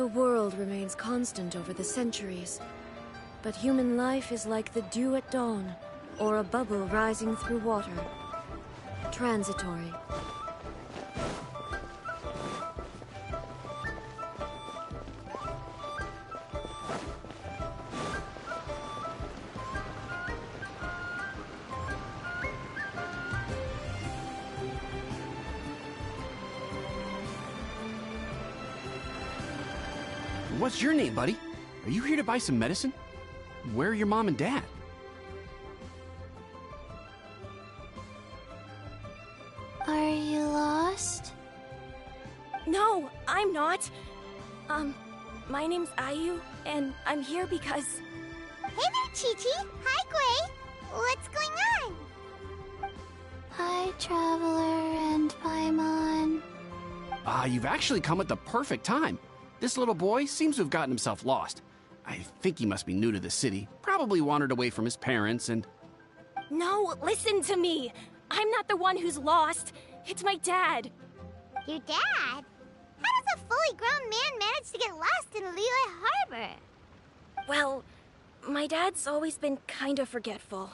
The world remains constant over the centuries, but human life is like the dew at dawn, or a bubble rising through water. Transitory. What's your name, buddy? Are you here to buy some medicine? Where are your mom and dad? Are you lost? No, I'm not. My name's Ayu, and I'm here because... Hey there, Chi-Chi! Hi, Gui! What's going on? Hi, Traveler and Paimon. You've actually come at the perfect time. This little boy seems to have gotten himself lost. I think he must be new to the city. Probably wandered away from his parents and... No, listen to me! I'm not the one who's lost. It's my dad. Your dad? How does a fully grown man manage to get lost in Liyue Harbor? Well, my dad's always been kind of forgetful.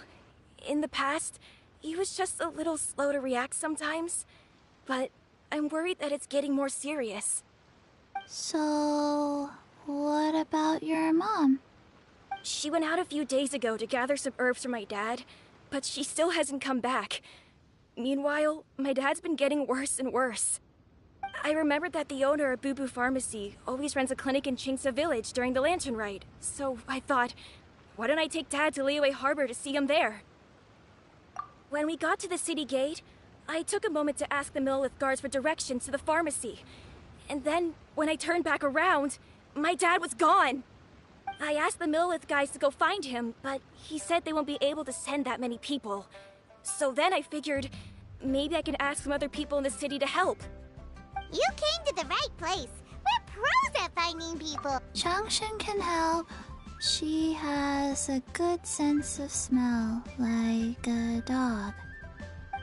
In the past, he was just a little slow to react sometimes. But I'm worried that it's getting more serious. So, what about your mom? She went out a few days ago to gather some herbs for my dad, but she still hasn't come back. Meanwhile, my dad's been getting worse and worse. I remembered that the owner of Boo Boo Pharmacy always runs a clinic in Chingsa Village during the Lantern Rite, so I thought, why don't I take Dad to Liyue Harbor to see him there? When we got to the city gate, I took a moment to ask the Millelith guards for directions to the pharmacy. And then, when I turned back around, my dad was gone. I asked the Millelith guys to go find him, but he said they won't be able to send that many people. So then I figured, maybe I can ask some other people in the city to help. You came to the right place. We're pros at finding people. Changshan can help. She has a good sense of smell, like a dog.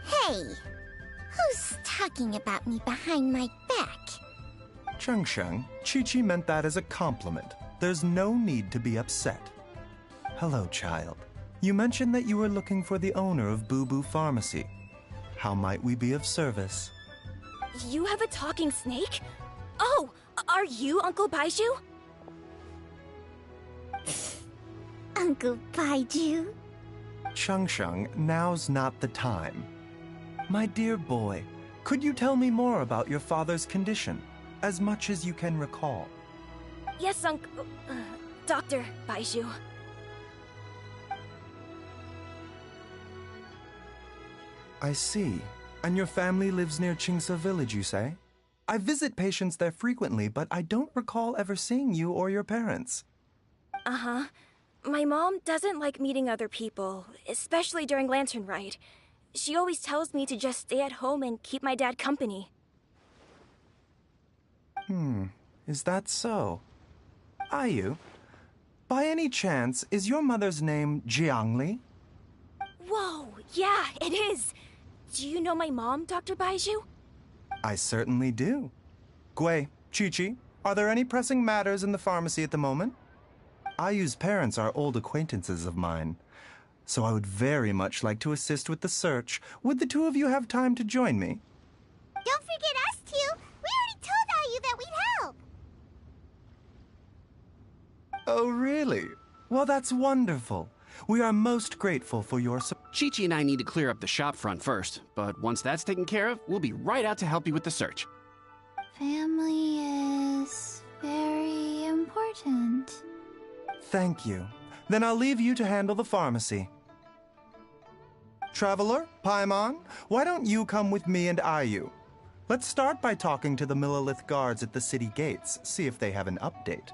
Hey, who's talking about me behind my back? Changsheng, Chi-Chi meant that as a compliment. There's no need to be upset. Hello, child. You mentioned that you were looking for the owner of Boo Boo Pharmacy. How might we be of service? You have a talking snake? Oh, are you Uncle Baizhu? Uncle Baizhu? Changsheng, now's not the time. My dear boy, could you tell me more about your father's condition? As much as you can recall. Yes, Dr. Baizhu. I see. And your family lives near Chingsa Village, you say? I visit patients there frequently, but I don't recall ever seeing you or your parents. Uh-huh. My mom doesn't like meeting other people, especially during Lantern Rite. She always tells me to just stay at home and keep my dad company. Is that so? Ayu, by any chance, is your mother's name Jiangli? Whoa, yeah, it is. Do you know my mom, Dr. Baizhu? I certainly do. Gui, Chi-Chi, are there any pressing matters in the pharmacy at the moment? Ayu's parents are old acquaintances of mine, so I would very much like to assist with the search. Would the two of you have time to join me? Don't forget us two. We already told Ayu that we'd help. Oh, really? Well, that's wonderful. We are most grateful for your support. Chi-Chi and I need to clear up the shop front first, but once that's taken care of, we'll be right out to help you with the search. Family is very important. Thank you. Then I'll leave you to handle the pharmacy. Traveler, Paimon, why don't you come with me and Ayu? Let's start by talking to the Millelith guards at the city gates, see if they have an update.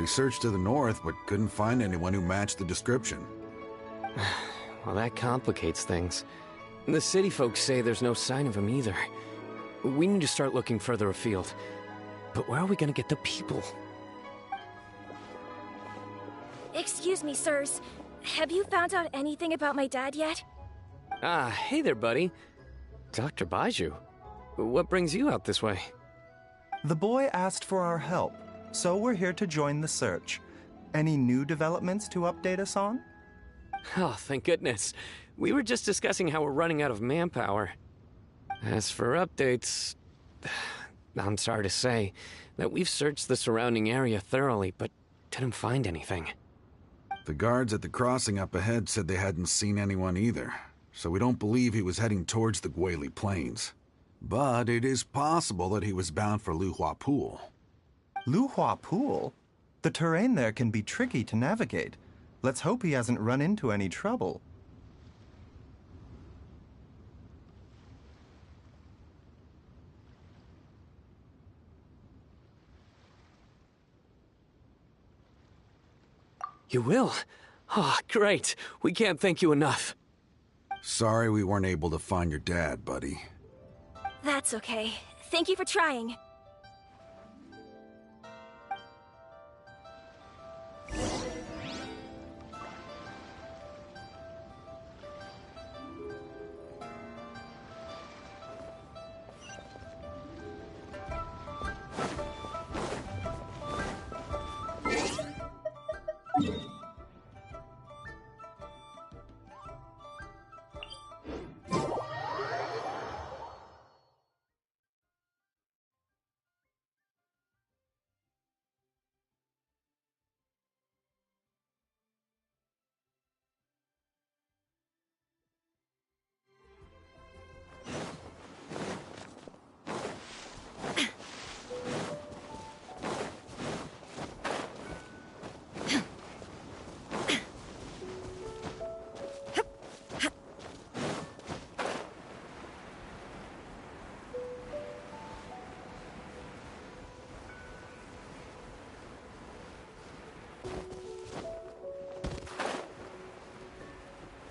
They searched to the north, but couldn't find anyone who matched the description. Well, that complicates things. The city folks say there's no sign of him either. We need to start looking further afield. But where are we gonna get the people? Excuse me, sirs. Have you found out anything about my dad yet? Ah, hey there, buddy. Dr. Baizhu. What brings you out this way? The boy asked for our help, so we're here to join the search. Any new developments to update us on? Oh, thank goodness. We were just discussing how we're running out of manpower. As for updates, I'm sorry to say that we've searched the surrounding area thoroughly, but didn't find anything. The guards at the crossing up ahead said they hadn't seen anyone either, so we don't believe he was heading towards the Guili Plains. But it is possible that he was bound for Luhua Pool. Luhua Pool? The terrain there can be tricky to navigate. Let's hope he hasn't run into any trouble. You will? Oh, great. We can't thank you enough. Sorry we weren't able to find your dad, buddy. That's okay. Thank you for trying.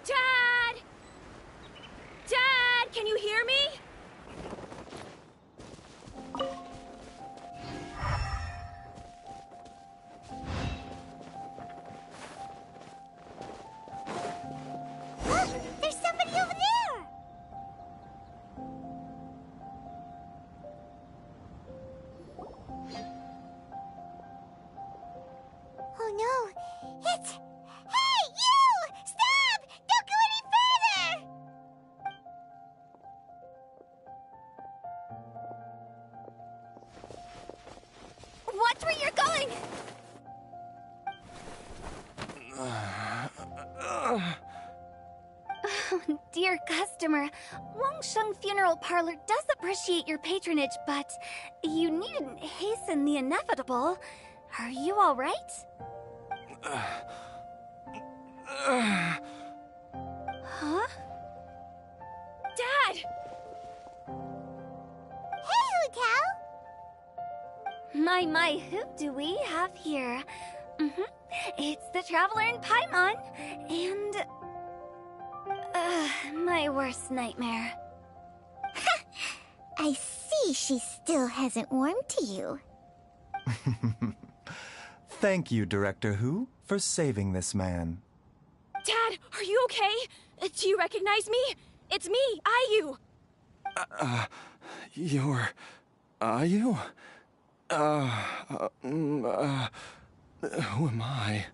Dad! Dad, can you hear me? Look! There's somebody over there! Oh no! It's... Hey, you! Stop! Don't go any further! Watch where you're going! Oh, dear customer, Wangsheng Funeral Parlor does appreciate your patronage, but you needn't hasten the inevitable. Are you all right? Huh? Dad! Hey, Hu My, who do we have here? It's the Traveler in Paimon, and... my worst nightmare. I see she still hasn't warmed to you. Thank you, Director Hu, for saving this man. Dad, are you okay? Do you recognize me? It's me, Ayu. You're... Ayu? Who am I?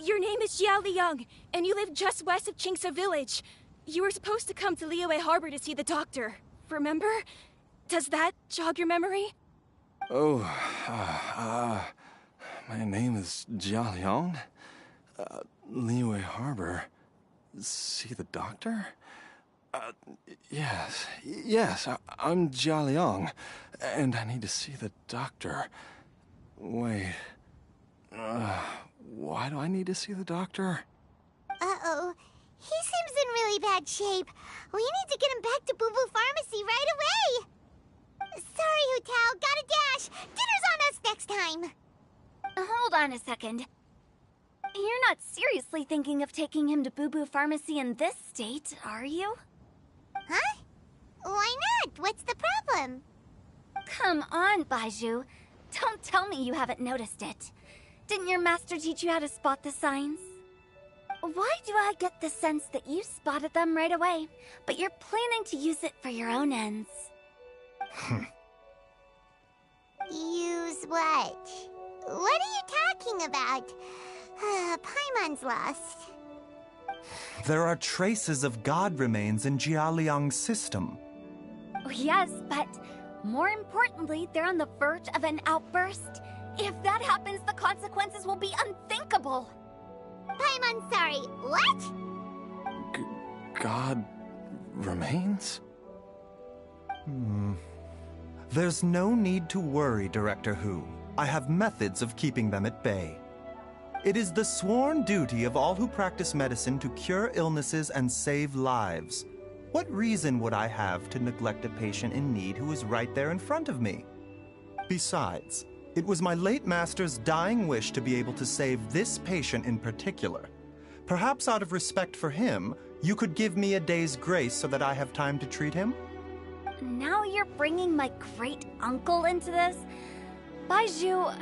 Your name is Xiao Liang, and you live just west of Qingse Village. You were supposed to come to Liyue Harbor to see the doctor. Remember? Does that jog your memory? Oh, my name is Jia Liang. Liyue Harbor. See the doctor? Yes, I'm Jia Liang, and I need to see the doctor. Wait, why do I need to see the doctor? Uh-oh. He seems in really bad shape. We need to get him back to Boo Boo Pharmacy right away. Sorry, Hu Tao. Gotta dash. Dinner's on us next time. Hold on a second. You're not seriously thinking of taking him to Boo Boo Pharmacy in this state, are you? Huh? Why not? What's the problem? Come on, Baizhu. Don't tell me you haven't noticed it. Didn't your master teach you how to spot the signs? Why do I get the sense that you spotted them right away, but you're planning to use it for your own ends? Use what? What are you talking about? Paimon's lost. There are traces of god remains in Jialiang's system. Yes, but more importantly, they're on the verge of an outburst. If that happens, the consequences will be unthinkable. Paimon, sorry, what? God remains? There's no need to worry, Director Hu. I have methods of keeping them at bay. It is the sworn duty of all who practice medicine to cure illnesses and save lives. What reason would I have to neglect a patient in need who is right there in front of me? Besides, it was my late master's dying wish to be able to save this patient in particular. Perhaps out of respect for him, you could give me a day's grace so that I have time to treat him? Now you're bringing my great-uncle into this? Baizhu,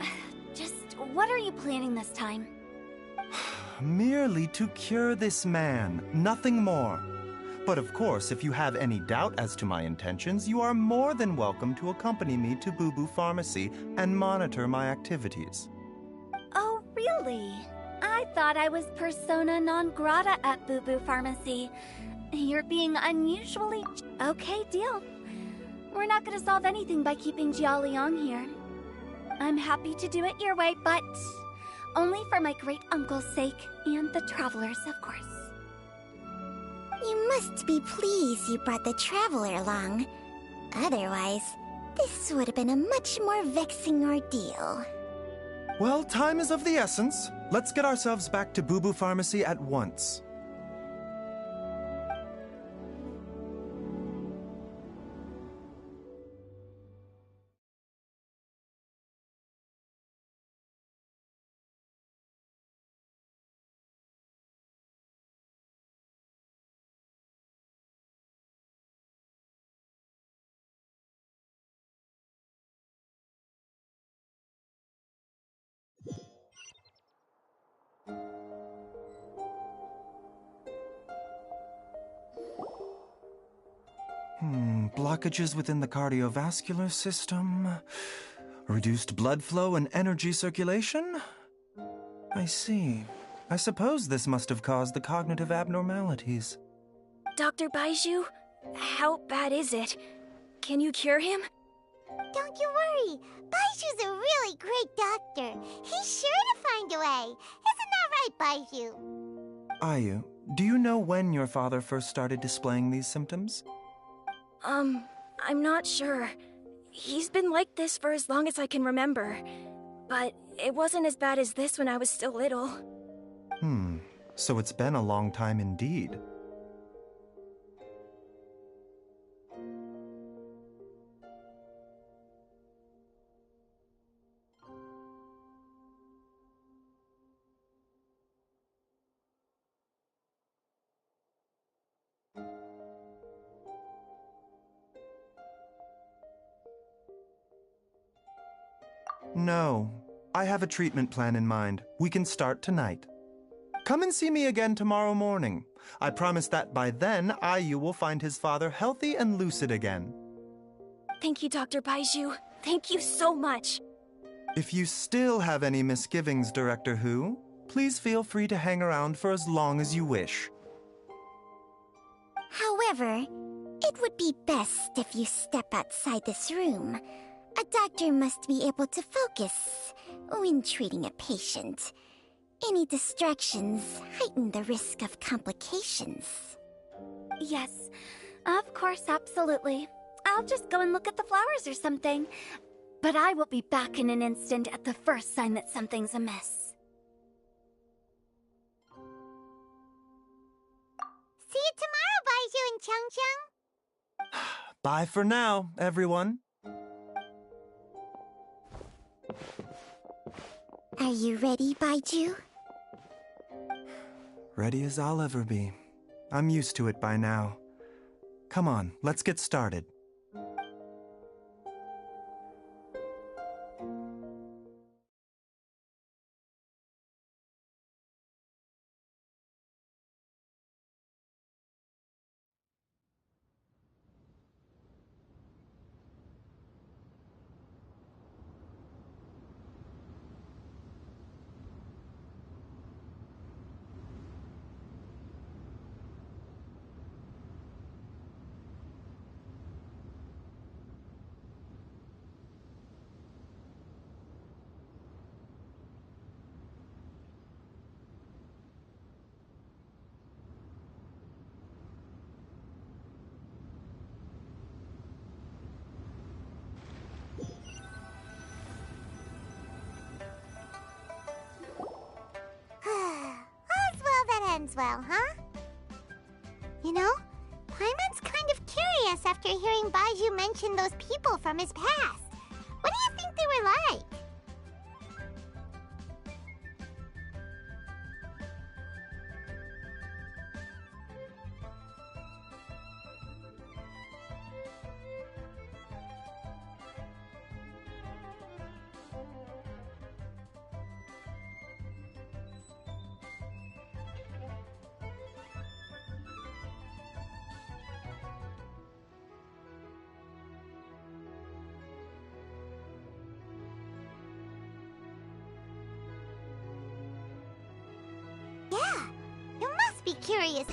just what are you planning this time? Merely to cure this man, nothing more. But of course, if you have any doubt as to my intentions, you are more than welcome to accompany me to Boo Boo Pharmacy and monitor my activities. Oh, really? I thought I was persona non grata at Boo Boo Pharmacy. You're being unusually... Okay, deal. We're not gonna solve anything by keeping Jialiang here. I'm happy to do it your way, but only for my great-uncle's sake and the travelers, of course. You must be pleased you brought the traveler along. Otherwise, this would have been a much more vexing ordeal. Well, time is of the essence. Let's get ourselves back to Boo Boo Pharmacy at once. Blockages within the cardiovascular system, reduced blood flow and energy circulation? I see. I suppose this must have caused the cognitive abnormalities. Dr. Baizhu, how bad is it? Can you cure him? Don't you worry. Baizhu's a really great doctor. He's sure to find a way. Isn't that right, Baizhu? Ayu, do you know when your father first started displaying these symptoms? I'm not sure. He's been like this for as long as I can remember. But it wasn't as bad as this when I was still little. So it's been a long time indeed. No, I have a treatment plan in mind. We can start tonight. Come and see me again tomorrow morning. I promise that by then, Ayu will find his father healthy and lucid again. Thank you, Dr. Baizhu. Thank you so much. If you still have any misgivings, Director Hu, please feel free to hang around for as long as you wish. However, it would be best if you step outside this room. A doctor must be able to focus when treating a patient. Any distractions heighten the risk of complications. Yes, of course, absolutely. I'll just go and look at the flowers or something. But I will be back in an instant at the first sign that something's amiss. See you tomorrow, Baizhu and Chang Chang. Bye for now, everyone. Are you ready, baizhu? Ready as I'll ever be. I'm used to it by now. Come on, let's get started. All's well that ends well, huh? You know, Paimon's kind of curious after hearing baizhu mention those people from his past. What do you think they were like? Yeah, you must be curious.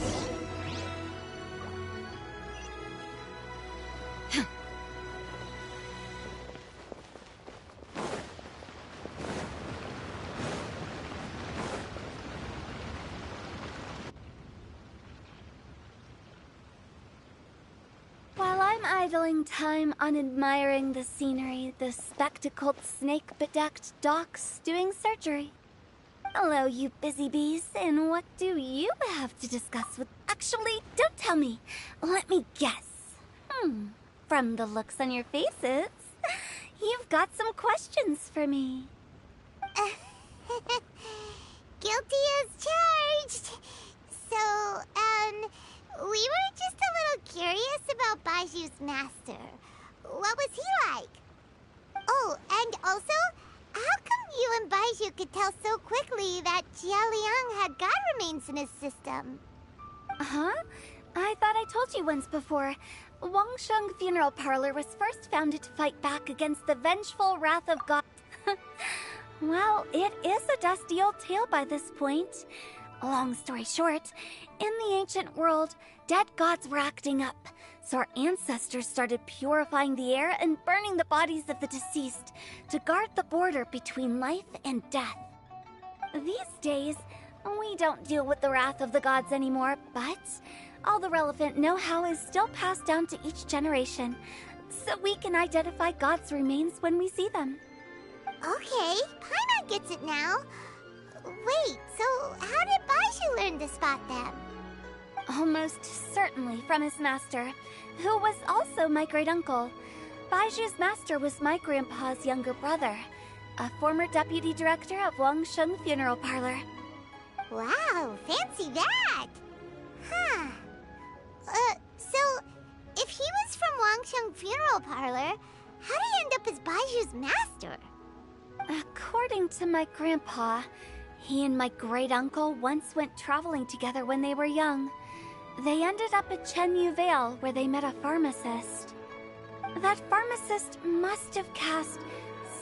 While I'm idling time on admiring the scenery, the spectacled snake-bedecked docks doing surgery. Hello, you busy bees, and what do you have to discuss with... Actually, don't tell me. Let me guess. From the looks on your faces, you've got some questions for me. Guilty as charged. So, we were just a little curious about baizhu's master. What was he like? Oh, and also, how come you and baizhu could tell so quickly that Jialiang had god remains in his system? Huh? I thought I told you once before. Wangsheng Funeral Parlor was first founded to fight back against the vengeful wrath of God. Well, it is a dusty old tale by this point. Long story short, in the ancient world, dead gods were acting up, so our ancestors started purifying the air and burning the bodies of the deceased to guard the border between life and death. These days, we don't deal with the wrath of the gods anymore, but all the relevant know-how is still passed down to each generation, so we can identify gods' remains when we see them. Okay, Paimon gets it now. Wait, so how did baizhu learn to spot them? Almost certainly from his master, who was also my great-uncle. Baizhu's master was my grandpa's younger brother, a former deputy director of Wangsheng Funeral Parlor. Wow, fancy that! Huh. So, if he was from Wangsheng Funeral Parlor, how did he end up as baizhu's master? According to my grandpa, he and my great-uncle once went traveling together when they were young. They ended up at Chenyu Vale, where they met a pharmacist. That pharmacist must have cast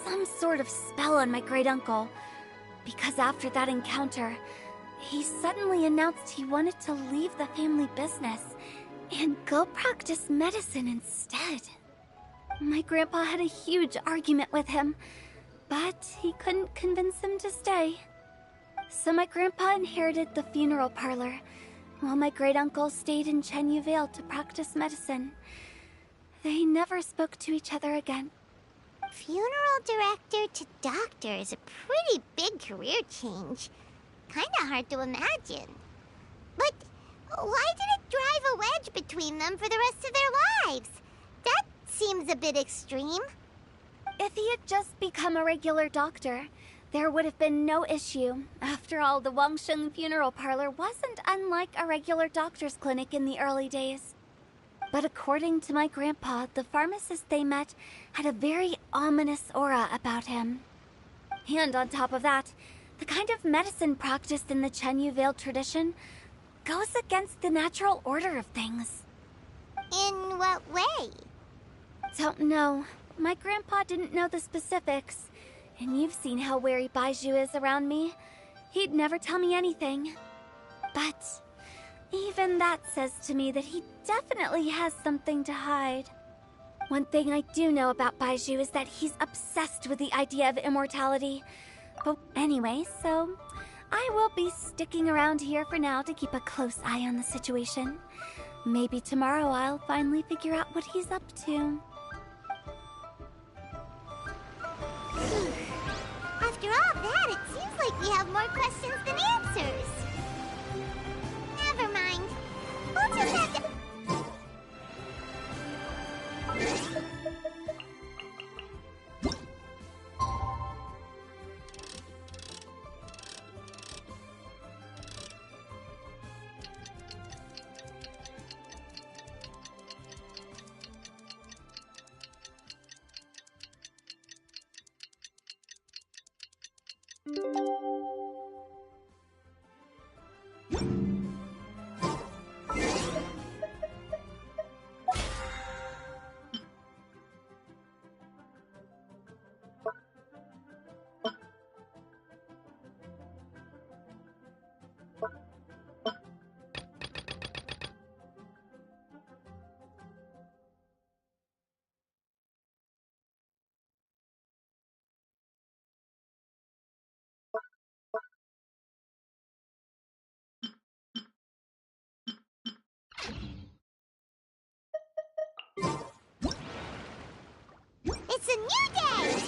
some sort of spell on my great-uncle, because after that encounter, he suddenly announced he wanted to leave the family business and go practice medicine instead. My grandpa had a huge argument with him, but he couldn't convince him to stay. So my grandpa inherited the funeral parlor, while my great-uncle stayed in Chenyu Vale to practice medicine. They never spoke to each other again. Funeral director to doctor is a pretty big career change. Kinda hard to imagine. But why did it drive a wedge between them for the rest of their lives? That seems a bit extreme. If he had just become a regular doctor, there would have been no issue. After all, the Wangsheng funeral parlor wasn't unlike a regular doctor's clinic in the early days. But according to my grandpa, the pharmacist they met had a very ominous aura about him. And on top of that, the kind of medicine practiced in the Chenyu Vale tradition goes against the natural order of things. In what way? Don't know. My grandpa didn't know the specifics. And you've seen how wary Baizhu is around me. He'd never tell me anything. But even that says to me that he definitely has something to hide. One thing I do know about Baizhu is that he's obsessed with the idea of immortality. But anyway, so I will be sticking around here for now to keep a close eye on the situation. Maybe tomorrow I'll finally figure out what he's up to. After all that, it seems like we have more questions than answers. Never mind. We'll just have to... It's a new day!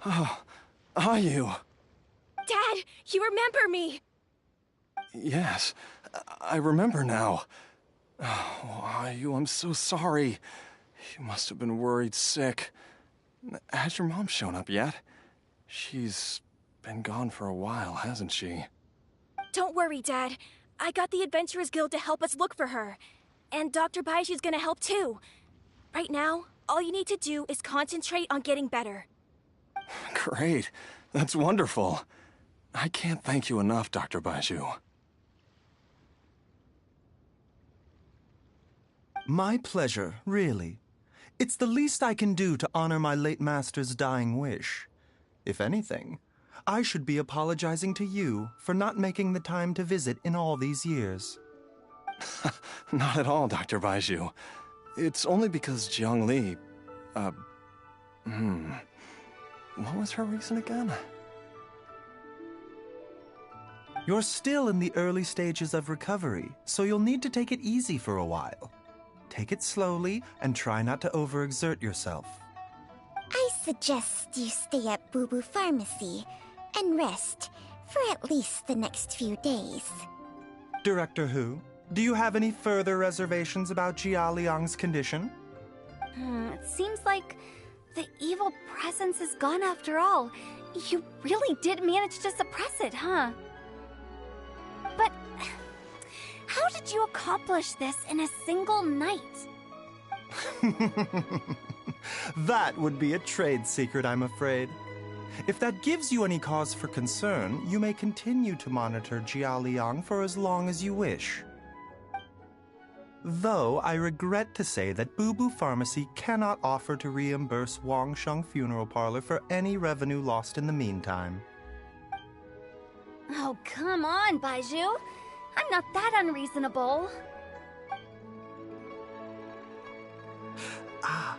Oh, are you? Dad, you remember me! Yes, I remember now. Oh, Ayu, I'm so sorry. You must have been worried sick. Has your mom shown up yet? She's been gone for a while, hasn't she? Don't worry, Dad. I got the Adventurers Guild to help us look for her. And Dr. Baizhu's gonna help too. Right now, all you need to do is concentrate on getting better. Great. That's wonderful. I can't thank you enough, Dr. Baizhu. My pleasure, really. It's the least I can do to honor my late master's dying wish. If anything, I should be apologizing to you for not making the time to visit in all these years. Not at all, Dr. Baizhu. It's only because Jiang Li... What was her reason again? You're still in the early stages of recovery, so you'll need to take it easy for a while. Take it slowly and try not to overexert yourself. I suggest you stay at Boo Boo Pharmacy and rest for at least the next few days. Director Hu, do you have any further reservations about Jia Liang's condition? It seems like the evil presence is gone after all. You really did manage to suppress it, huh? But how did you accomplish this in a single night? That would be a trade secret, I'm afraid. If that gives you any cause for concern, you may continue to monitor Jia Liang for as long as you wish. Though I regret to say that Boo Boo Pharmacy cannot offer to reimburse Wangsheng Funeral Parlor for any revenue lost in the meantime. Oh, come on, baizhu. I'm not that unreasonable. Ah.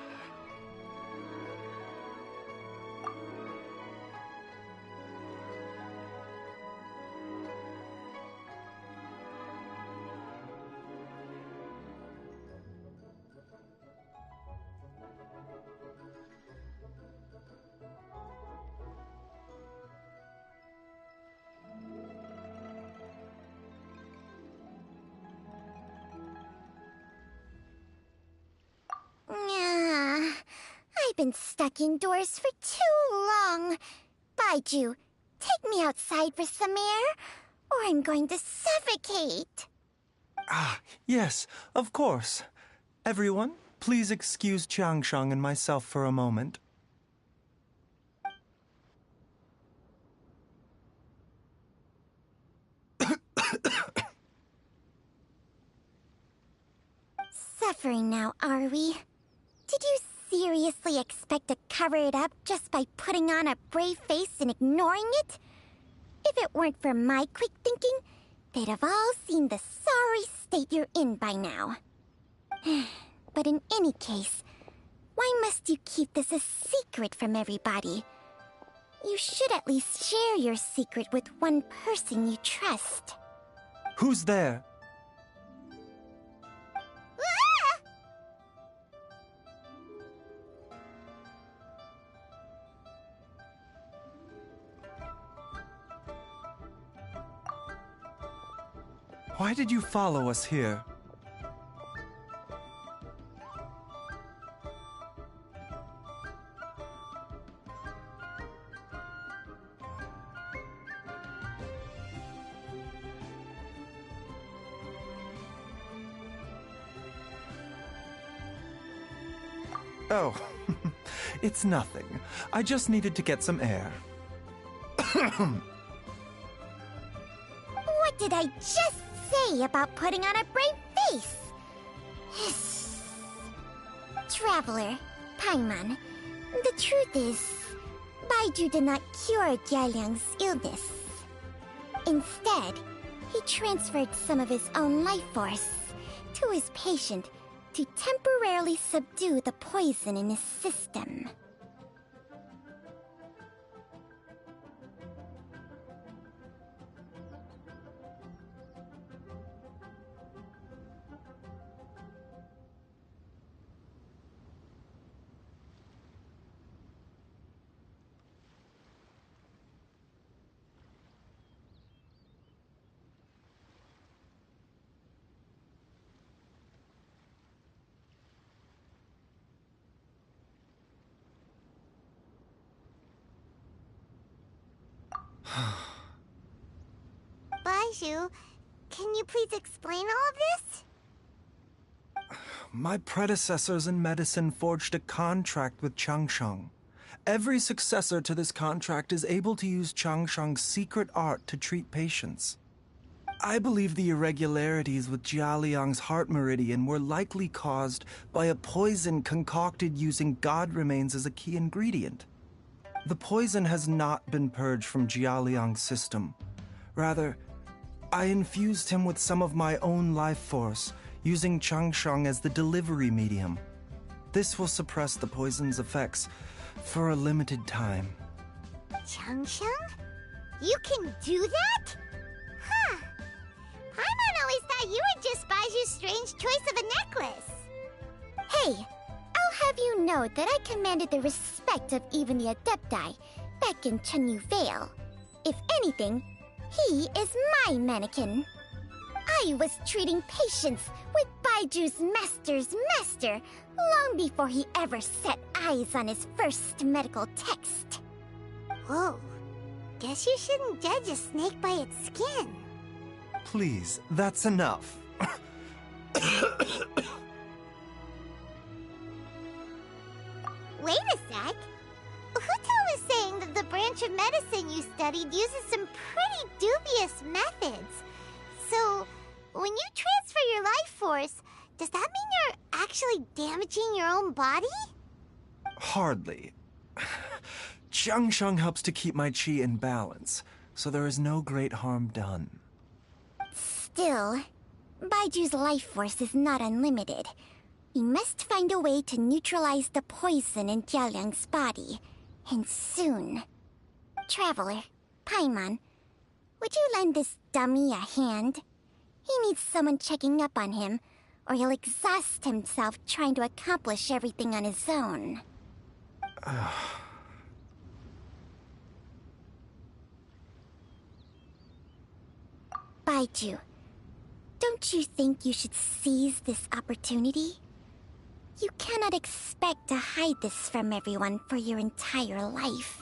I've been stuck indoors for too long. Baizhu, take me outside for some air, or I'm going to suffocate. Ah, yes, of course. Everyone, please excuse Changsheng and myself for a moment. Suffering now, are we? Did you seriously expect to cover it up just by putting on a brave face and ignoring it? If it weren't for my quick thinking, they'd have all seen the sorry state you're in by now. But in any case, why must you keep this a secret from everybody? You should at least share your secret with one person you trust. Who's there? Why did you follow us here? Oh, it's nothing. I just needed to get some air. What did I just say about putting on a brave face? Traveler, Paimon, the truth is, Baizhu did not cure Jialiang's illness. Instead, he transferred some of his own life force to his patient to temporarily subdue the poison in his system. Baizhu, can you please explain all of this? My predecessors in medicine forged a contract with Changsheng. Every successor to this contract is able to use Changsheng's secret art to treat patients. I believe the irregularities with Jialiang's heart meridian were likely caused by a poison concocted using god remains as a key ingredient. The poison has not been purged from Jialiang's system. Rather, I infused him with some of my own life force, using Changsheng as the delivery medium. This will suppress the poison's effects for a limited time. Changsheng? You can do that? you were just baizhu's strange choice of a necklace. Hey, I'll have you know that I commanded the respect of even the Adepti back in Chenyu Vale. If anything, he is my mannequin. I was treating patients with baizhu's master's master long before he ever set eyes on his first medical text. Whoa. Guess you shouldn't judge a snake by its skin. Please, that's enough. Wait a sec. Huto was saying that the branch of medicine you studied uses some pretty dubious methods. So, when you transfer your life force, does that mean you're actually damaging your own body? Hardly. Jiangsheng helps to keep my chi in balance, so there is no great harm done. Still, Baiju's life force is not unlimited. We must find a way to neutralize the poison in Jialiang's body, and soon. Traveler, Paimon, would you lend this dummy a hand? He needs someone checking up on him, or he'll exhaust himself trying to accomplish everything on his own. Baizhu, don't you think you should seize this opportunity? You cannot expect to hide this from everyone for your entire life.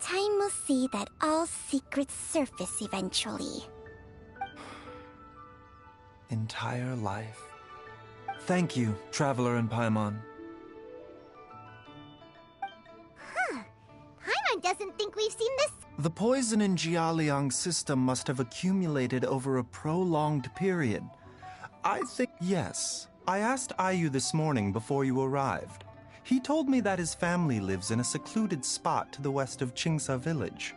Time will see that all secrets surface eventually. Entire life. Thank you, Traveler and Paimon. Huh. Paimon doesn't think we've seen this. The poison in Jialiang's system must have accumulated over a prolonged period. I think yes. I asked Ayu this morning before you arrived. He told me that his family lives in a secluded spot to the west of Qingsa village.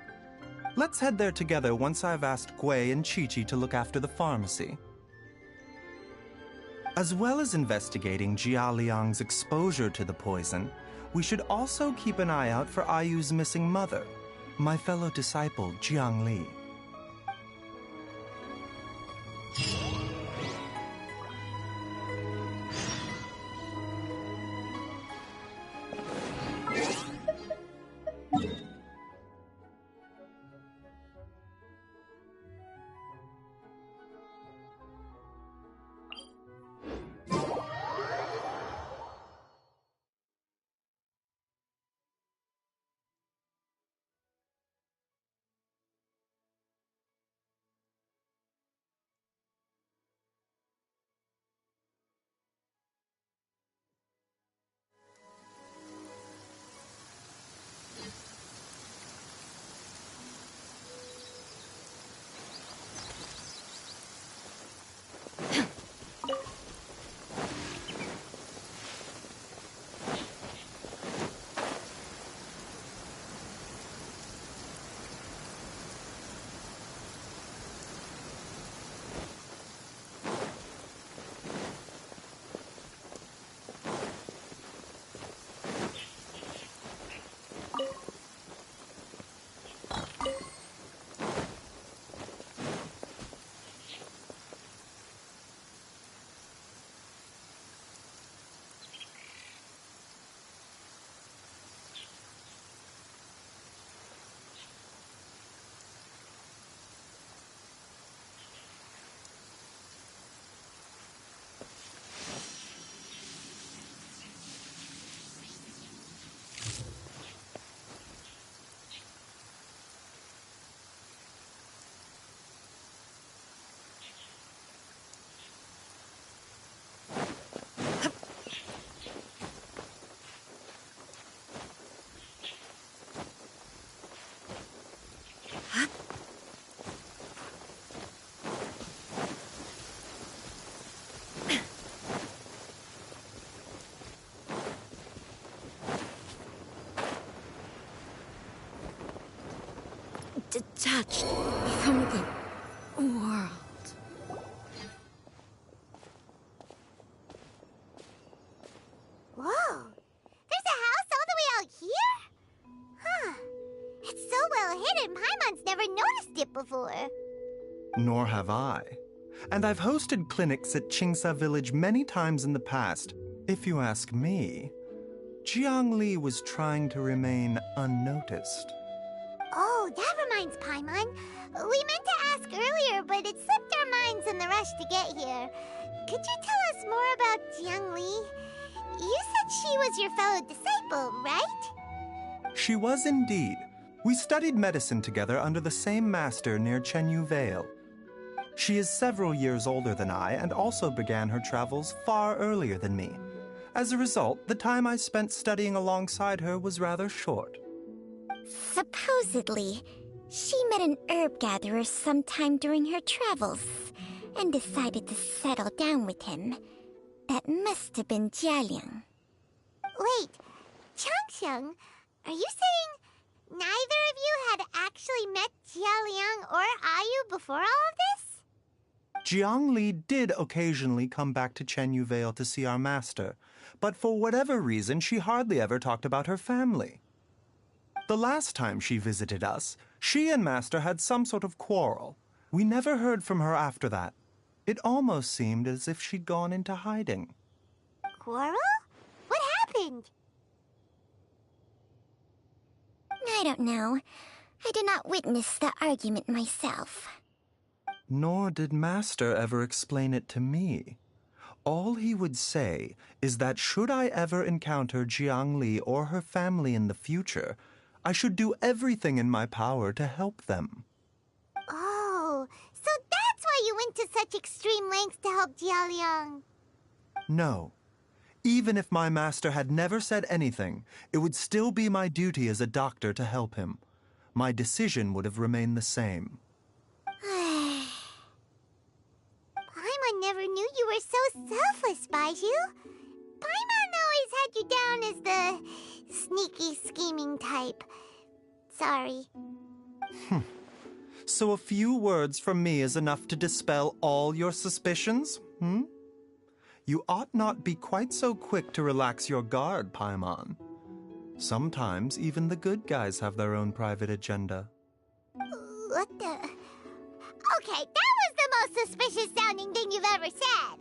Let's head there together once I've asked Gui and Qiqi to look after the pharmacy. As well as investigating Jialiang's exposure to the poison, we should also keep an eye out for Ayu's missing mother, my fellow disciple Jiang Li. Detached from the world. Whoa! There's a house all the way out here? Huh. It's so well hidden, Paimon's never noticed it before. Nor have I. And I've hosted clinics at Qingsa Village many times in the past. If you ask me, Jiangli was trying to remain unnoticed. Oh, that reminds Paimon. We meant to ask earlier, but it slipped our minds in the rush to get here. Could you tell us more about Jiangli? You said she was your fellow disciple, right? She was indeed. We studied medicine together under the same master near Chenyu Vale. She is several years older than I and also began her travels far earlier than me. As a result, the time I spent studying alongside her was rather short. Supposedly, she met an herb gatherer sometime during her travels and decided to settle down with him. That must have been Jialiang. Wait, Changxiang, are you saying neither of you had actually met Jialiang or Ayu before all of this? Jiangli did occasionally come back to Chenyu Vale to see our master, but for whatever reason, she hardly ever talked about her family. The last time she visited us, she and Master had some sort of quarrel. We never heard from her after that. It almost seemed as if she'd gone into hiding. Quarrel? What happened? I don't know. I did not witness the argument myself. Nor did Master ever explain it to me. All he would say is that should I ever encounter Jiangli or her family in the future, I should do everything in my power to help them. Oh, so that's why you went to such extreme lengths to help Jialiang. No. Even if my master had never said anything, it would still be my duty as a doctor to help him. My decision would have remained the same. Paimon never knew you were so selfless, baizhu. Paimon always had you down as the sneaky, scheming type. Sorry. So a few words from me is enough to dispel all your suspicions, You ought not be quite so quick to relax your guard, Paimon. Sometimes even the good guys have their own private agenda. What the... Okay, that was the most suspicious-sounding thing you've ever said.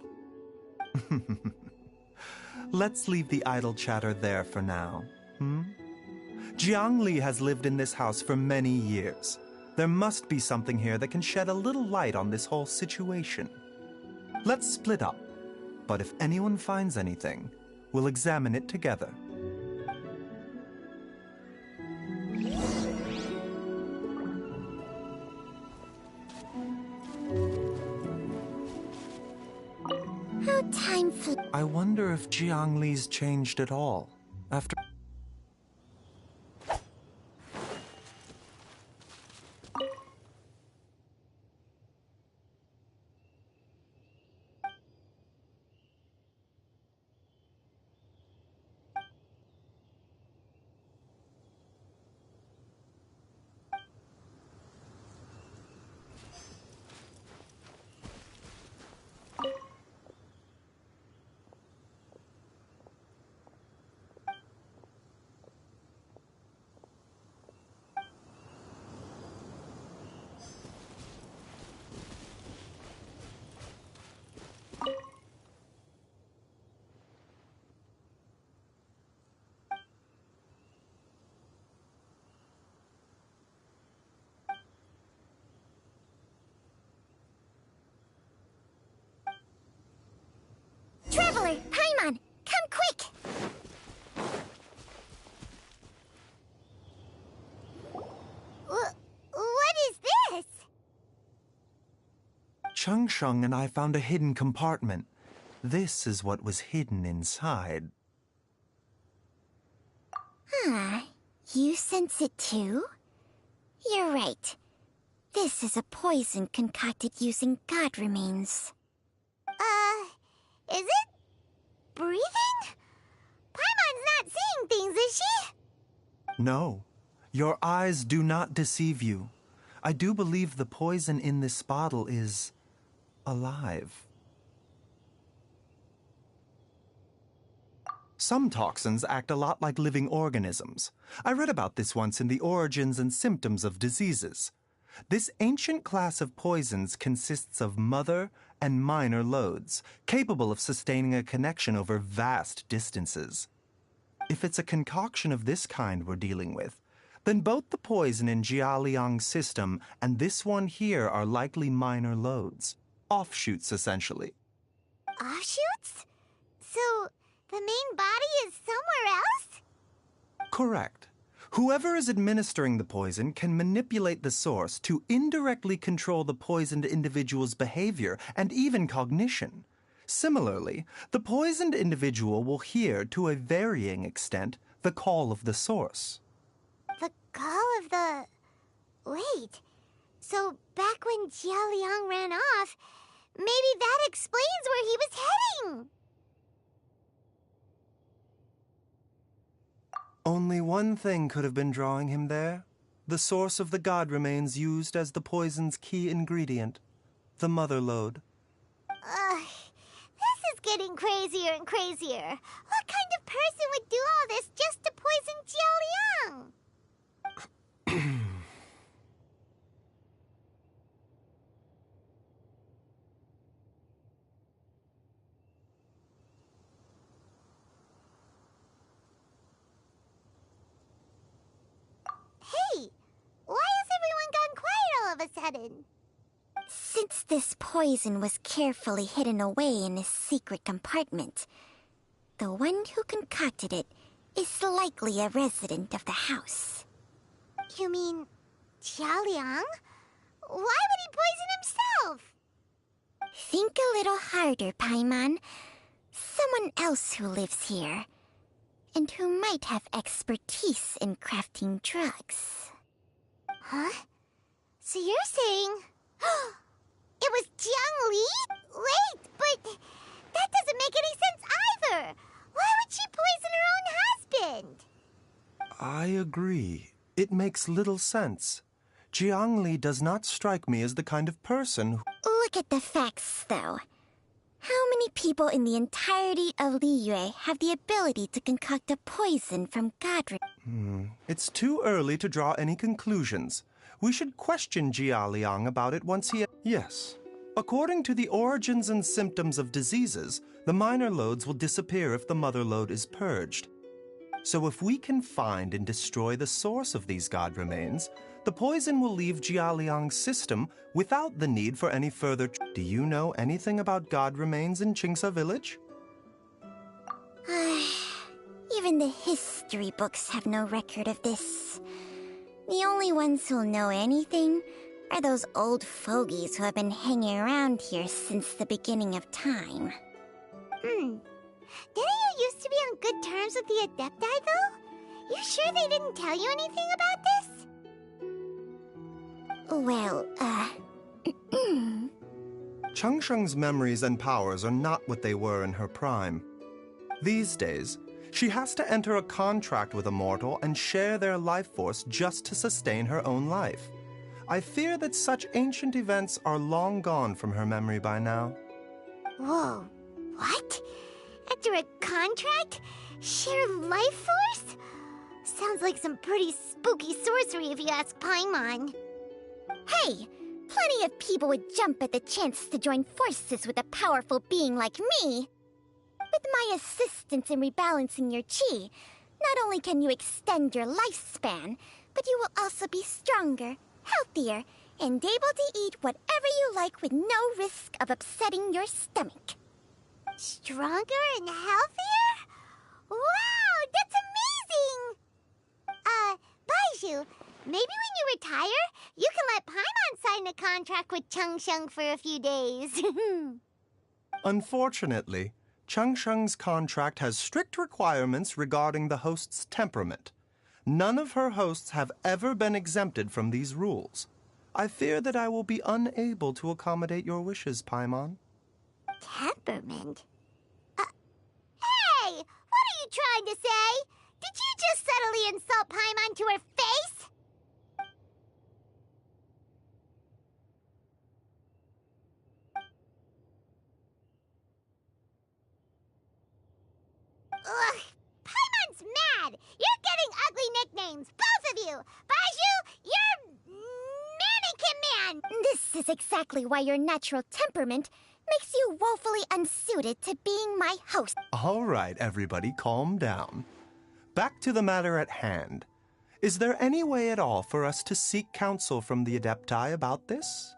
Let's leave the idle chatter there for now, Jiangli has lived in this house for many years. There must be something here that can shed a little light on this whole situation. Let's split up, but if anyone finds anything, we'll examine it together. How time flew. I wonder if Jiangli's changed at all after... Traveler, Paimon, come quick! What is this? Changsheng and I found a hidden compartment. This is what was hidden inside. You sense it too? You're right. This is a poison concocted using god remains. Is it breathing? Paimon's not seeing things, is she? No, your eyes do not deceive you. I do believe the poison in this bottle is alive. Some toxins act a lot like living organisms. I read about this once in the Origins and Symptoms of Diseases. This ancient class of poisons consists of mother and minor loads, capable of sustaining a connection over vast distances. If it's a concoction of this kind we're dealing with, then both the poison in Jialiang's system and this one here are likely minor loads. Offshoots, essentially. Offshoots? So, the main body is somewhere else? Correct. Whoever is administering the poison can manipulate the source to indirectly control the poisoned individual's behavior and even cognition. Similarly, the poisoned individual will hear, to a varying extent, the call of the source. The call of the... Wait. So, back when Jialiang ran off, maybe that explains where he was heading! Only one thing could have been drawing him there. The source of the god remains used as the poison's key ingredient, the mother lode. This is getting crazier and crazier. What kind of person would do all this just to poison Jialiang? Hey, why has everyone gone quiet all of a sudden? Since this poison was carefully hidden away in a secret compartment, the one who concocted it is likely a resident of the house. You mean Jialiang? Why would he poison himself? Think a little harder, Paimon. Someone else who lives here, and who might have expertise in crafting drugs. Huh? So you're saying... it was Jiang Li? Wait, but that doesn't make any sense either! Why would she poison her own husband? I agree. It makes little sense. Jiang Li does not strike me as the kind of person who... Look at the facts, though. How many people in the entirety of Liyue have the ability to concoct a poison from god... It's too early to draw any conclusions. We should question Jialiang about it once he... Yes. According to the origins and symptoms of diseases, the minor loads will disappear if the mother load is purged. So if we can find and destroy the source of these god remains, the poison will leave Jialiang's system without the need for any further... Do you know anything about god remains in Qingsa village? Even the history books have no record of this. The only ones who'll know anything are those old fogies who have been hanging around here since the beginning of time. Didn't you used to be on good terms with the Adepti, though? You sure they didn't tell you anything about this? Well, Changsheng's memories and powers are not what they were in her prime. These days, she has to enter a contract with a mortal and share their life force just to sustain her own life. I fear that such ancient events are long gone from her memory by now. Whoa, what? After a contract? Share life force? Sounds like some pretty spooky sorcery if you ask Paimon. Hey! Plenty of people would jump at the chance to join forces with a powerful being like me. With my assistance in rebalancing your chi, not only can you extend your lifespan, but you will also be stronger, healthier, and able to eat whatever you like with no risk of upsetting your stomach. Stronger and healthier? Wow, that's amazing! Baizhu, maybe when you retire, you can let Paimon sign a contract with Changsheng for a few days. Unfortunately, Changsheng's contract has strict requirements regarding the host's temperament. None of her hosts have ever been exempted from these rules. I fear that I will be unable to accommodate your wishes, Paimon. Temperament? Hey! What are you trying to say? Did you just subtly insult Paimon to her face? Ugh! Paimon's mad! You're getting ugly nicknames, both of you! Baizhu, you're... Mannequin Man! This is exactly why your natural temperament makes you woefully unsuited to being my host. All right, everybody, calm down. Back to the matter at hand. Is there any way at all for us to seek counsel from the Adepti about this?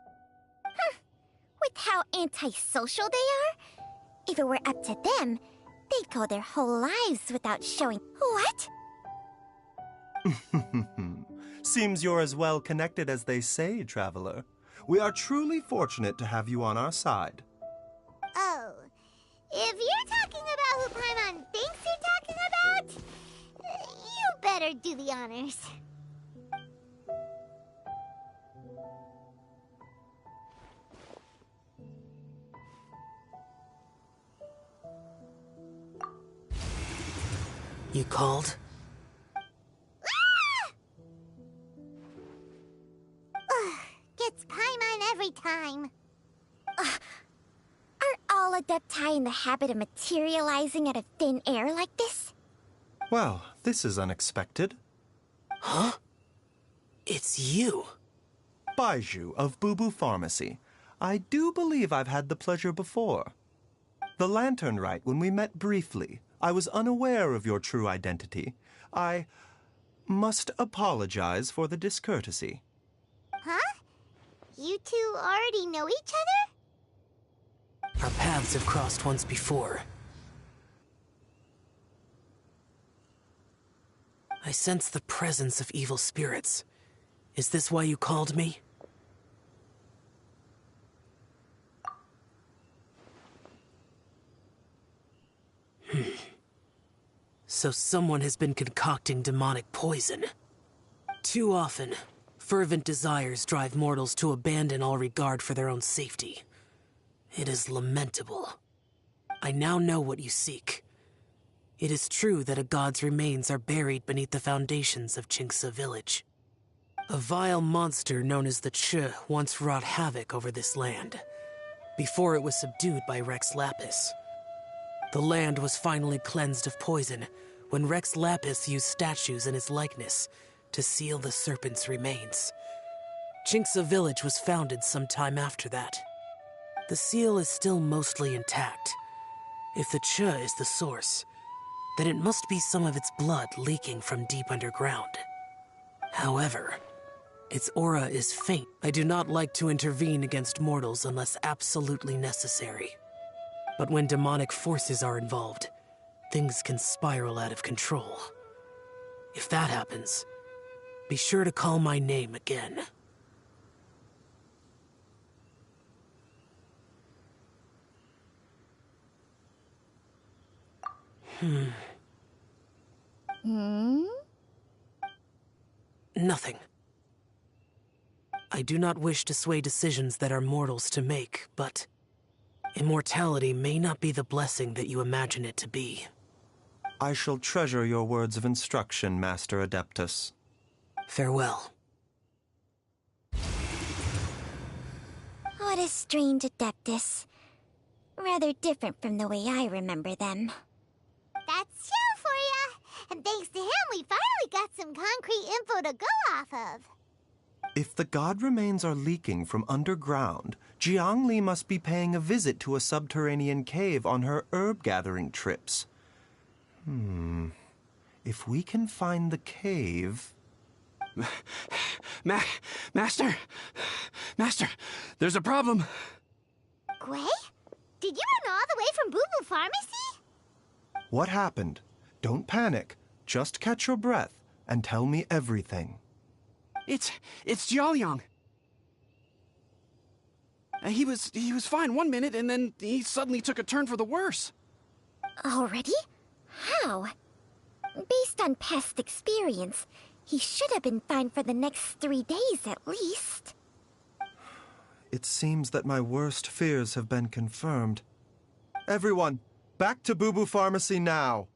With how antisocial they are, if it were up to them, they'd go their whole lives without showing. What? Seems you're as well connected as they say, Traveler. We are truly fortunate to have you on our side. Oh, if you're talking about who Paimon thinks you're talking about, you better do the honors. You called? Gets Paimon every time. Aren't all Adepti in the habit of materializing out of thin air like this? Well, this is unexpected. Huh? It's you. Baizhu of Bubu Pharmacy. I do believe I've had the pleasure before. The Lantern Rite, when we met briefly, I was unaware of your true identity. I must apologize for the discourtesy. Huh? You two already know each other? Our paths have crossed once before. I sense the presence of evil spirits. Is this why you called me? So someone has been concocting demonic poison. Too often, fervent desires drive mortals to abandon all regard for their own safety. It is lamentable. I now know what you seek. It is true that a god's remains are buried beneath the foundations of Qingce village. A vile monster known as the Chi once wrought havoc over this land, before it was subdued by Rex Lapis. The land was finally cleansed of poison when Rex Lapis used statues in his likeness to seal the serpent's remains. Qingce village was founded some time after that. The seal is still mostly intact. If the Chi is the source, then it must be some of its blood leaking from deep underground. However, its aura is faint. I do not like to intervene against mortals unless absolutely necessary. But when demonic forces are involved, things can spiral out of control. If that happens, be sure to call my name again. Nothing. I do not wish to sway decisions that are mortals to make, but immortality may not be the blessing that you imagine it to be. I shall treasure your words of instruction, Master Adeptus. Farewell. What a strange Adeptus. Rather different from the way I remember them. That's Xiao for ya! And thanks to him, we finally got some concrete info to go off of. If the god remains are leaking from underground, Jiangli must be paying a visit to a subterranean cave on her herb-gathering trips. If we can find the cave... Master, there's a problem. Gui? Did you run all the way from Bubu Pharmacy? What happened? Don't panic. Just catch your breath and tell me everything. It's Jiaoliang. He was fine one minute, and then he suddenly took a turn for the worse. Already? How? Based on past experience, he should have been fine for the next 3 days at least. It seems that my worst fears have been confirmed. Everyone, back to Bubu Pharmacy now!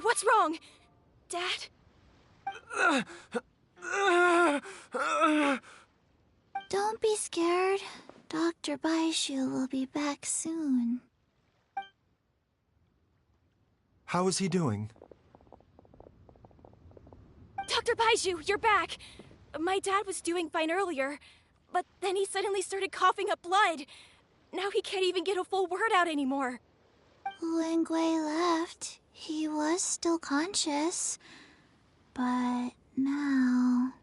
What's wrong? Dad? Don't be scared. Dr. Baizhu will be back soon. How is he doing? Dr. Baizhu, you're back! My dad was doing fine earlier, but then he suddenly started coughing up blood. Now he can't even get a full word out anymore. When Gui left, he was still conscious. But now...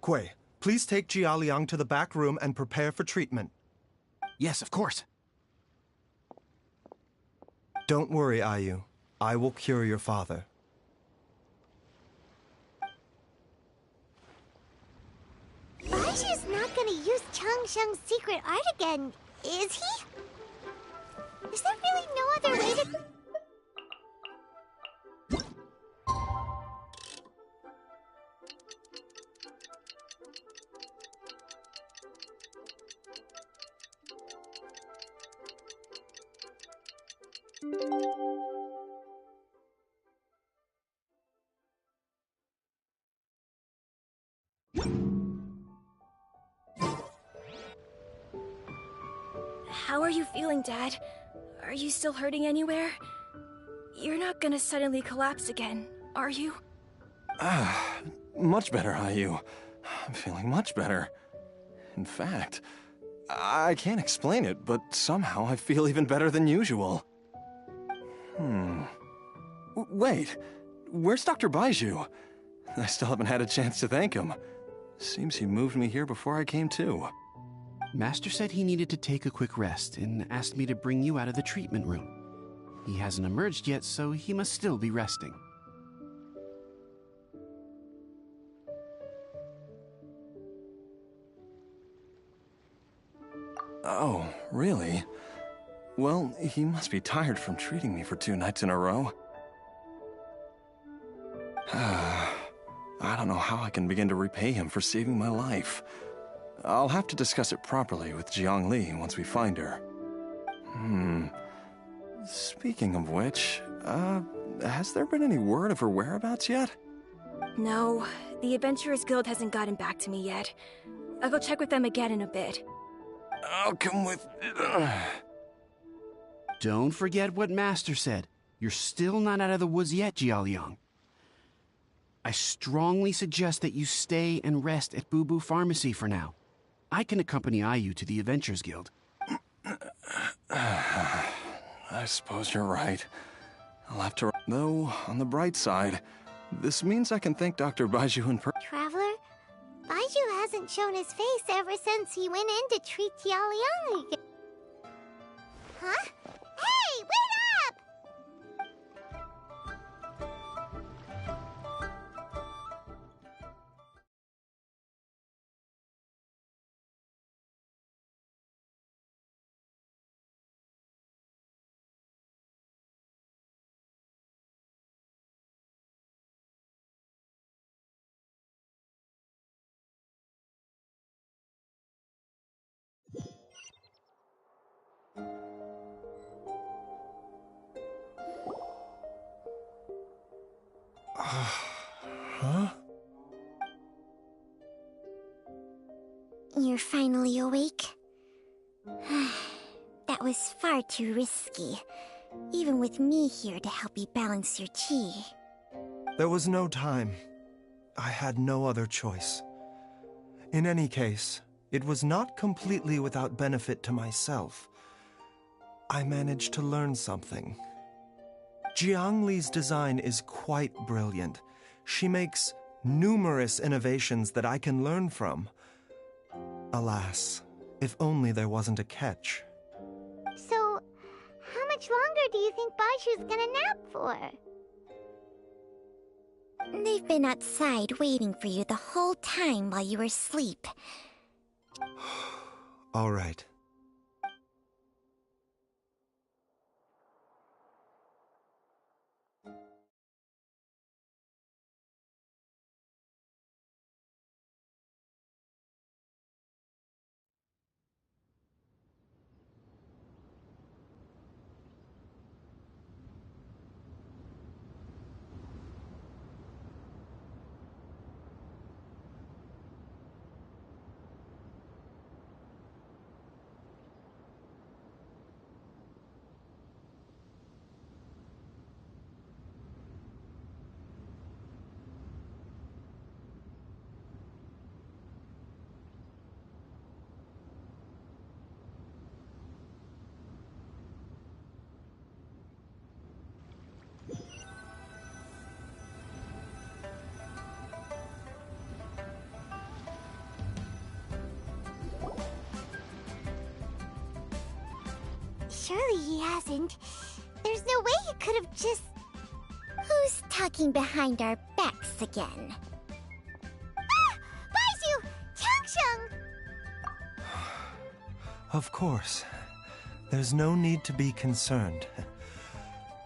Gui, please take Jialiang to the back room and prepare for treatment. Yes, of course. Don't worry, Ayu. I will cure your father. Baizhu's not gonna use Changsheng's secret art again, is he? Is there really no other way to... How are you feeling, Dad? Are you still hurting anywhere? You're not gonna suddenly collapse again, are you? Much better, Ayu. I'm feeling much better. In fact, I can't explain it, but somehow I feel even better than usual. Wait, where's Dr. Baizhu? I still haven't had a chance to thank him. Seems he moved me here before I came to. Master said he needed to take a quick rest and asked me to bring you out of the treatment room. He hasn't emerged yet, so he must still be resting. Oh, really? Well, he must be tired from treating me for 2 nights in a row. I don't know how I can begin to repay him for saving my life. I'll have to discuss it properly with Jiangli once we find her. Speaking of which, has there been any word of her whereabouts yet? No, the Adventurers Guild hasn't gotten back to me yet. I'll go check with them again in a bit. I'll come with... Don't forget what Master said. You're still not out of the woods yet, Jialiang. I strongly suggest that you stay and rest at Boo Boo Pharmacy for now. I can accompany Ayu to the Adventurers Guild. I suppose you're right. I'll have to... Though, on the bright side, this means I can thank Dr. Baizhu in person. Traveler? Baizhu hasn't shown his face ever since he went in to treat Jialiang again. Huh? Hey, wait up! Huh? You're finally awake? That was far too risky, even with me here to help you balance your chi. There was no time. I had no other choice. In any case, it was not completely without benefit to myself. I managed to learn something. Jiangli's design is quite brilliant. She makes numerous innovations that I can learn from. Alas, if only there wasn't a catch. So, how much longer do you think Baizhu's gonna nap for? They've been outside waiting for you the whole time while you were asleep. All right. Surely he hasn't. There's no way he could have just... Who's talking behind our backs again? Ah! Baizhu! Changsheng! Of course. There's no need to be concerned.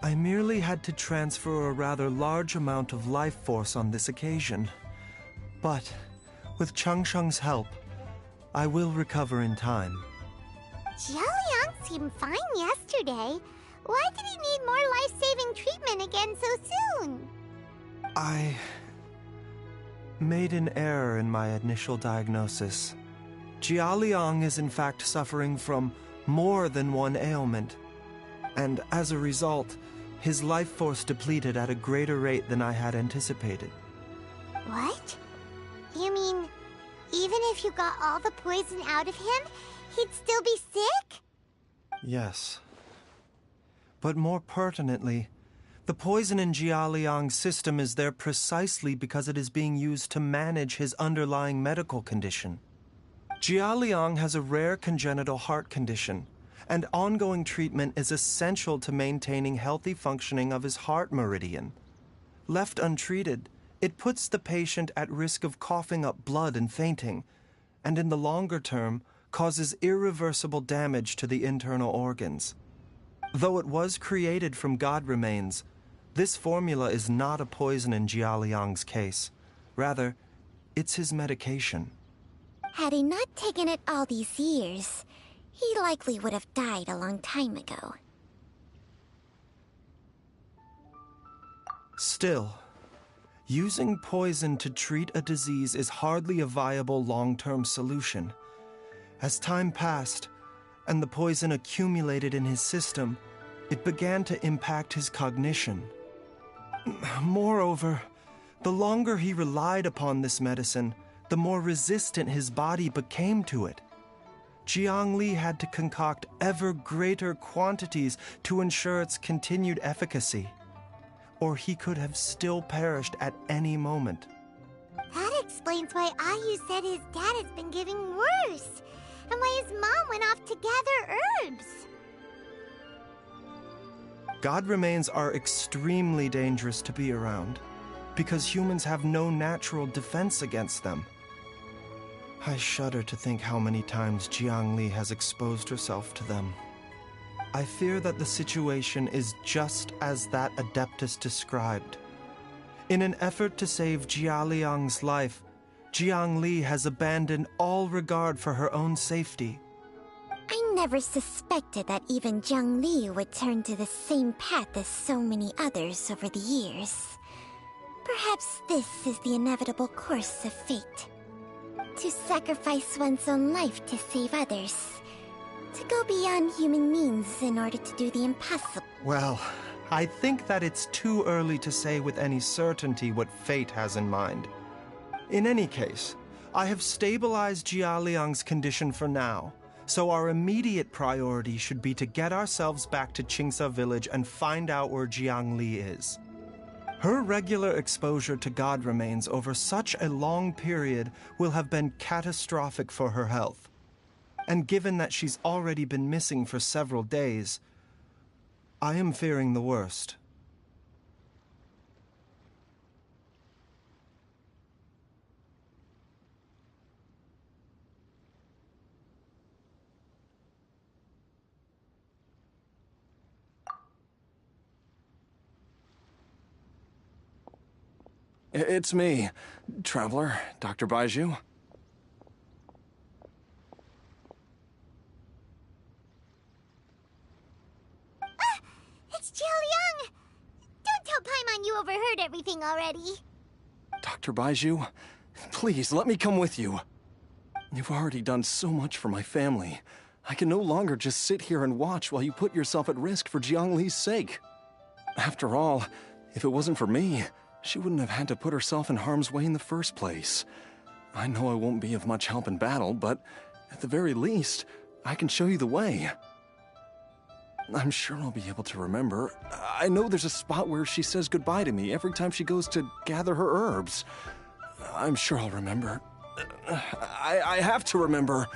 I merely had to transfer a rather large amount of life force on this occasion. But, with Changsheng's help, I will recover in time. Jialiang seemed fine yesterday. Why did he need more life-saving treatment again so soon? I made an error in my initial diagnosis. Jialiang is in fact suffering from more than one ailment. And as a result, his life force depleted at a greater rate than I had anticipated. What? You mean, even if you got all the poison out of him, he'd still be sick? Yes. But more pertinently, the poison in Jialiang's system is there precisely because it is being used to manage his underlying medical condition. Jialiang has a rare congenital heart condition, and ongoing treatment is essential to maintaining healthy functioning of his heart meridian. Left untreated, it puts the patient at risk of coughing up blood and fainting, and in the longer term, causes irreversible damage to the internal organs. Though it was created from God remains, this formula is not a poison in Jialiang's case. Rather, it's his medication. Had he not taken it all these years, he likely would have died a long time ago. Still, using poison to treat a disease is hardly a viable long-term solution. As time passed, and the poison accumulated in his system, it began to impact his cognition. Moreover, the longer he relied upon this medicine, the more resistant his body became to it. Jiang Li had to concoct ever greater quantities to ensure its continued efficacy, or he could have still perished at any moment. That explains why Ayu said his dad has been getting worse, and why his mom went off to gather herbs. God remains are extremely dangerous to be around, because humans have no natural defense against them. I shudder to think how many times Jiang Li has exposed herself to them. I fear that the situation is just as that Adeptus described. In an effort to save Jialiang's life, Jiang Li has abandoned all regard for her own safety. I never suspected that even Jiang Li would turn to the same path as so many others over the years. Perhaps this is the inevitable course of fate. To sacrifice one's own life to save others. To go beyond human means in order to do the impossible. Well, I think that it's too early to say with any certainty what fate has in mind. In any case, I have stabilized Jialiang's condition for now, so our immediate priority should be to get ourselves back to Qingsa village and find out where Jiang Li is. Her regular exposure to God remains over such a long period will have been catastrophic for her health. And given that she's already been missing for several days, I am fearing the worst. It's me, Traveler, Dr. Baizhu. It's Jialiang! Don't tell Paimon you overheard everything already. Dr. Baizhu, please let me come with you. You've already done so much for my family. I can no longer just sit here and watch while you put yourself at risk for Jiang Li's sake. After all, if it wasn't for me, she wouldn't have had to put herself in harm's way in the first place. I know I won't be of much help in battle, but at the very least, I can show you the way. I'm sure I'll be able to remember. I know there's a spot where she says goodbye to me every time she goes to gather her herbs. I'm sure I'll remember. I have to remember.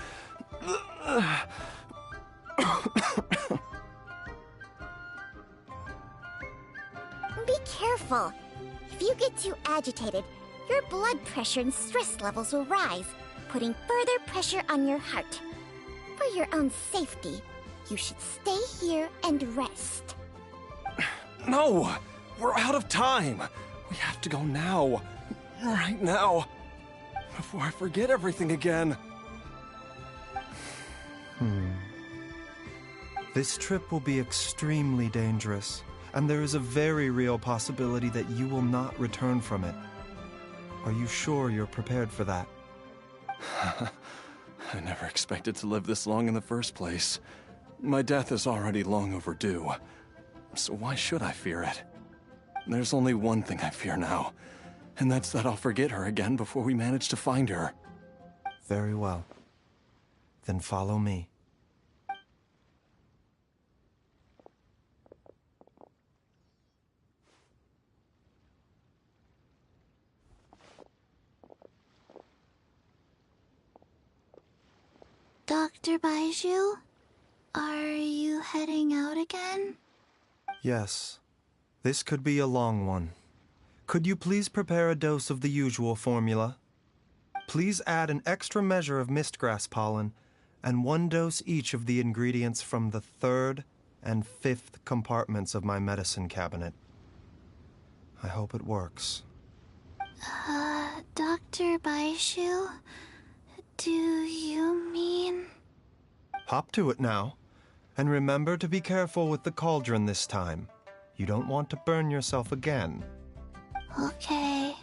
careful. If you get too agitated, your blood pressure and stress levels will rise, putting further pressure on your heart. For your own safety, you should stay here and rest. No! We're out of time! We have to go now. Right now. Before I forget everything again. This trip will be extremely dangerous, and there is a very real possibility that you will not return from it. Are you sure you're prepared for that? I never expected to live this long in the first place. My death is already long overdue. So why should I fear it? There's only one thing I fear now, and that's that I'll forget her again before we manage to find her. Very well. Then follow me. Dr. Baizhu, are you heading out again? Yes. This could be a long one. Could you please prepare a dose of the usual formula? Please add an extra measure of mistgrass pollen and 1 dose each of the ingredients from the 3rd and 5th compartments of my medicine cabinet. I hope it works. Dr. Baizhu, do you mean... Hop to it now. And remember to be careful with the cauldron this time. You don't want to burn yourself again. Okay.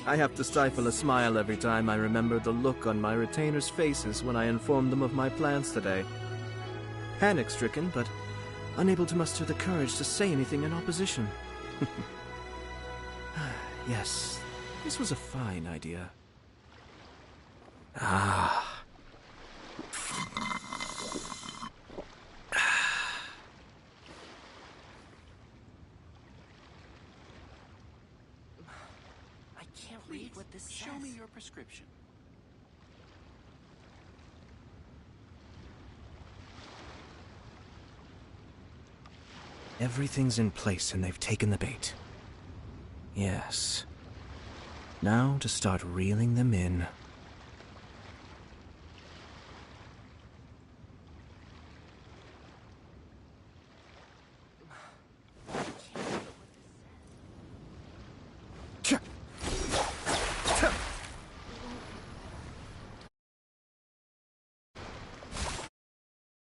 I have to stifle a smile every time I remember the look on my retainers' faces when I informed them of my plans today. Panic-stricken, but unable to muster the courage to say anything in opposition. Yes, this was a fine idea. Show me your prescription. Everything's in place and they've taken the bait. Yes. Now to start reeling them in.